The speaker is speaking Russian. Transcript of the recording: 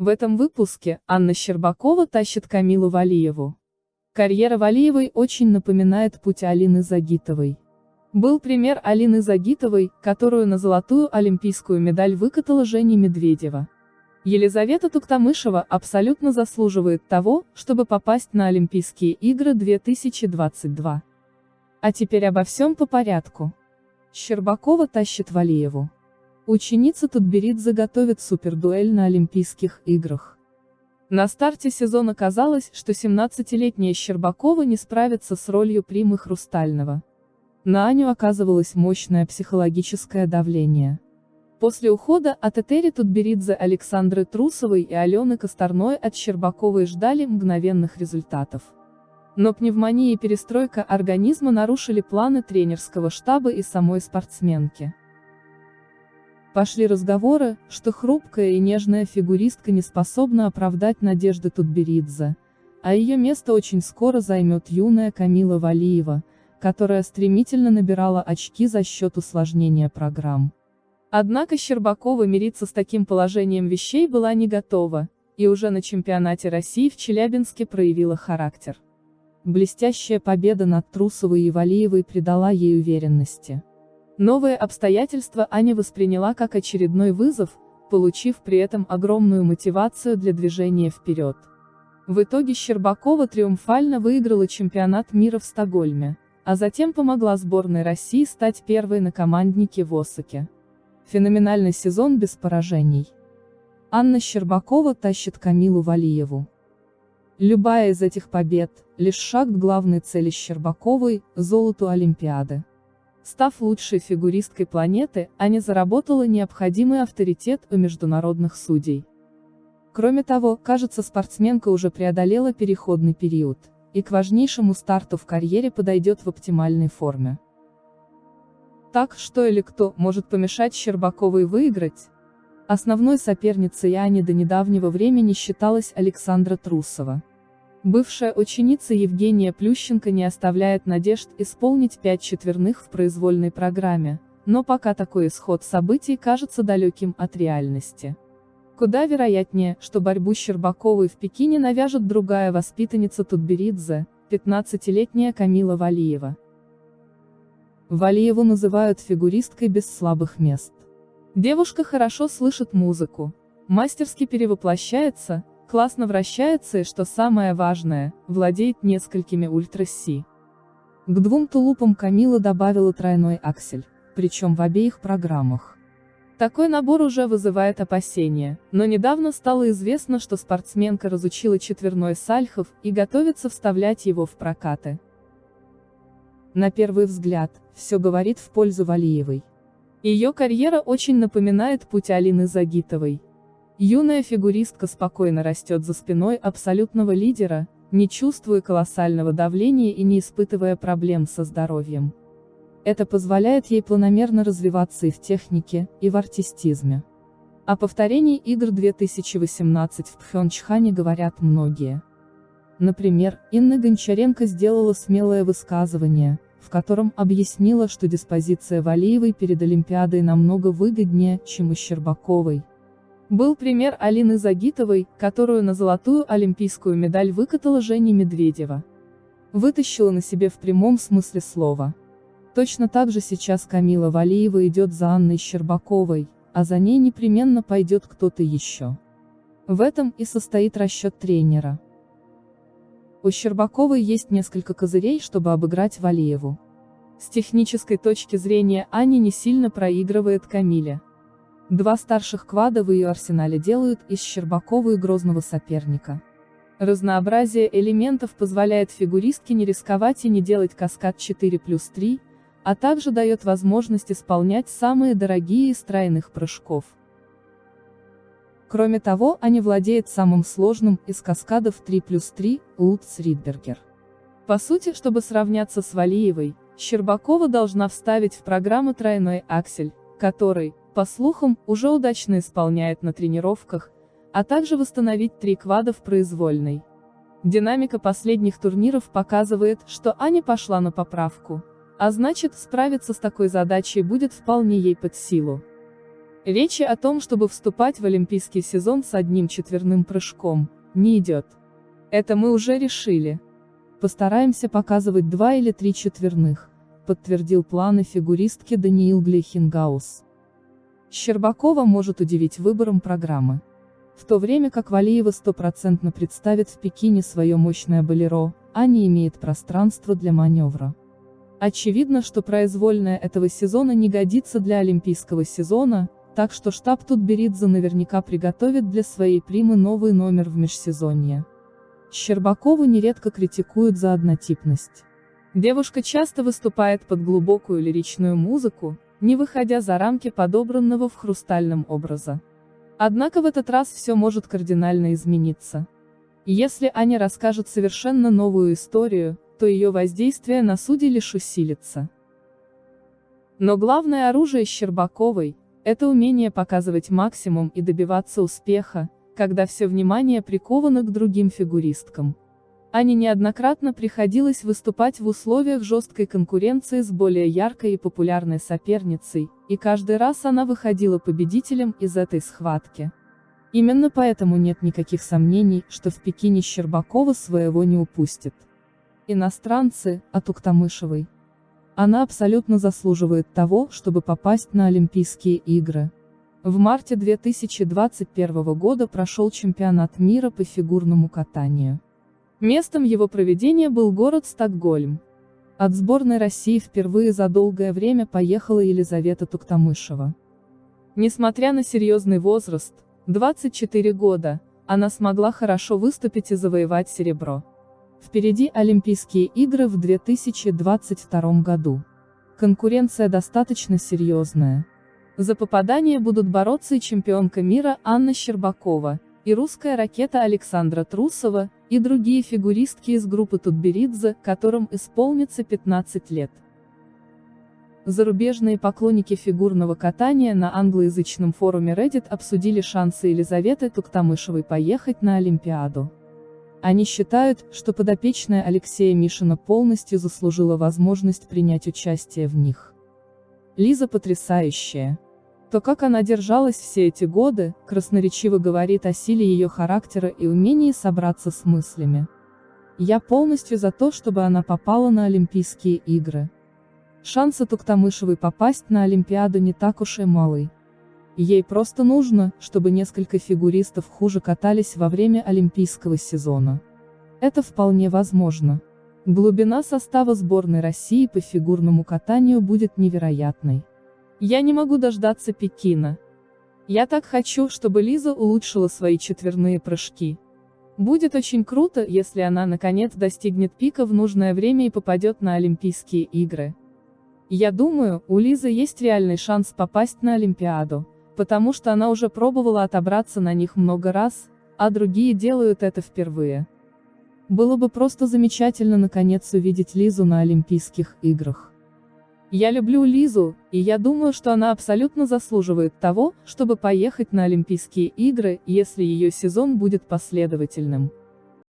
В этом выпуске Анна Щербакова тащит Камилу Валиеву. Карьера Валиевой очень напоминает путь Алины Загитовой. Был пример Алины Загитовой, которую на золотую олимпийскую медаль выкатала Женя Медведева. Елизавета Туктамышева абсолютно заслуживает того, чтобы попасть на Олимпийские игры 2022. А теперь обо всем по порядку. Щербакова тащит Валиеву. Ученица Тутберидзе готовит супердуэль на Олимпийских играх. На старте сезона казалось, что 17-летняя Щербакова не справится с ролью Примы Хрустального. На Аню оказывалось мощное психологическое давление. После ухода от Этери Тутберидзе Александры Трусовой и Алены Косторной от Щербаковой ждали мгновенных результатов. Но пневмония и перестройка организма нарушили планы тренерского штаба и самой спортсменки. Пошли разговоры, что хрупкая и нежная фигуристка не способна оправдать надежды Тутберидзе, а ее место очень скоро займет юная Камила Валиева, которая стремительно набирала очки за счет усложнения программ. Однако Щербакова мириться с таким положением вещей была не готова, и уже на чемпионате России в Челябинске проявила характер. Блестящая победа над Трусовой и Валиевой придала ей уверенности. Новые обстоятельства Аня восприняла как очередной вызов, получив при этом огромную мотивацию для движения вперед. В итоге Щербакова триумфально выиграла чемпионат мира в Стокгольме, а затем помогла сборной России стать первой на команднике в Осаке. Феноменальный сезон без поражений. Анна Щербакова тащит Камилу Валиеву. Любая из этих побед – лишь шаг к главной цели Щербаковой – золоту Олимпиады. Став лучшей фигуристкой планеты, Аня заработала необходимый авторитет у международных судей. Кроме того, кажется, спортсменка уже преодолела переходный период, и к важнейшему старту в карьере подойдет в оптимальной форме. Так, что или кто может помешать Щербаковой выиграть? Основной соперницей Ани до недавнего времени считалась Александра Трусова. Бывшая ученица Евгения Плющенко не оставляет надежд исполнить 5 четверных в произвольной программе, но пока такой исход событий кажется далеким от реальности. Куда вероятнее, что борьбу Щербаковой в Пекине навяжет другая воспитанница Тутберидзе, 15-летняя Камила Валиева. Валиеву называют фигуристкой без слабых мест. Девушка хорошо слышит музыку, мастерски перевоплощается, классно вращается и, что самое важное, владеет несколькими ультра-си. К двум тулупам Камила добавила тройной аксель, причем в обеих программах. Такой набор уже вызывает опасения, но недавно стало известно, что спортсменка разучила четверной сальхов и готовится вставлять его в прокаты. На первый взгляд, все говорит в пользу Валиевой. Ее карьера очень напоминает путь Алины Загитовой. Юная фигуристка спокойно растет за спиной абсолютного лидера, не чувствуя колоссального давления и не испытывая проблем со здоровьем. Это позволяет ей планомерно развиваться и в технике, и в артистизме. О повторении игр 2018 в Пхёнчхане говорят многие. Например, Инна Гончаренко сделала смелое высказывание, в котором объяснила, что диспозиция Валиевой перед Олимпиадой намного выгоднее, чем у Щербаковой. Был пример Алины Загитовой, которую на золотую олимпийскую медаль выкатала Женя Медведева. Вытащила на себе в прямом смысле слова. Точно так же сейчас Камила Валиева идет за Анной Щербаковой, а за ней непременно пойдет кто-то еще. В этом и состоит расчет тренера. У Щербаковой есть несколько козырей, чтобы обыграть Валиеву. С технической точки зрения Аня не сильно проигрывает Камиле. Два старших квада в ее арсенале делают из Щербаковой грозного соперника. Разнообразие элементов позволяет фигуристке не рисковать и не делать каскад 4+3, а также дает возможность исполнять самые дорогие из тройных прыжков. Кроме того, Аня владеет самым сложным из каскадов 3+3, Лутц Ридбергер. По сути, чтобы сравняться с Валиевой, Щербакова должна вставить в программу тройной аксель, который, по слухам, уже удачно исполняет на тренировках, а также восстановить 3 квада в произвольной. Динамика последних турниров показывает, что Аня пошла на поправку, а значит, справиться с такой задачей будет вполне ей под силу. Речи о том, чтобы вступать в олимпийский сезон с одним четверным прыжком, не идет. Это мы уже решили. Постараемся показывать 2 или 3 четверных, подтвердил планы фигуристки Даниил Глейхенгаус. Щербакова может удивить выбором программы. В то время как Валиева стопроцентно представит в Пекине свое мощное болеро, а не имеет пространства для маневра. Очевидно, что произвольная этого сезона не годится для олимпийского сезона, так что штаб Тутберидзе наверняка приготовит для своей примы новый номер в межсезонье. Щербакову нередко критикуют за однотипность. Девушка часто выступает под глубокую лиричную музыку, не выходя за рамки подобранного в «Хрустальном» образа. Однако в этот раз все может кардинально измениться. Если Аня расскажет совершенно новую историю, то ее воздействие на судей лишь усилится. Но главное оружие Щербаковой – это умение показывать максимум и добиваться успеха, когда все внимание приковано к другим фигуристкам. Ане неоднократно приходилось выступать в условиях жесткой конкуренции с более яркой и популярной соперницей, и каждый раз она выходила победителем из этой схватки. Именно поэтому нет никаких сомнений, что в Пекине Щербакова своего не упустит. Иностранцы, от Туктамышевой. Она абсолютно заслуживает того, чтобы попасть на Олимпийские игры. В марте 2021 года прошел чемпионат мира по фигурному катанию. Местом его проведения был город Стокгольм. От сборной России впервые за долгое время поехала Елизавета Туктамышева. Несмотря на серьезный возраст, 24 года, она смогла хорошо выступить и завоевать серебро. Впереди Олимпийские игры в 2022 году. Конкуренция достаточно серьезная. За попадание будут бороться и чемпионка мира Анна Щербакова, и русская ракета Александра Трусова, и другие фигуристки из группы Тутберидзе, которым исполнится 15 лет. Зарубежные поклонники фигурного катания на англоязычном форуме Reddit обсудили шансы Елизаветы Туктамышевой поехать на Олимпиаду. Они считают, что подопечная Алексея Мишина полностью заслужила возможность принять участие в них. Лиза потрясающая. То, как она держалась все эти годы, красноречиво говорит о силе ее характера и умении собраться с мыслями. Я полностью за то, чтобы она попала на Олимпийские игры. Шансы Туктамышевой попасть на Олимпиаду не так уж и малы. Ей просто нужно, чтобы несколько фигуристов хуже катались во время олимпийского сезона. Это вполне возможно. Глубина состава сборной России по фигурному катанию будет невероятной. Я не могу дождаться Пекина. Я так хочу, чтобы Лиза улучшила свои четверные прыжки. Будет очень круто, если она наконец достигнет пика в нужное время и попадет на Олимпийские игры. Я думаю, у Лизы есть реальный шанс попасть на Олимпиаду, потому что она уже пробовала отобраться на них много раз, а другие делают это впервые. Было бы просто замечательно наконец увидеть Лизу на Олимпийских играх. Я люблю Лизу, и я думаю, что она абсолютно заслуживает того, чтобы поехать на Олимпийские игры, если ее сезон будет последовательным.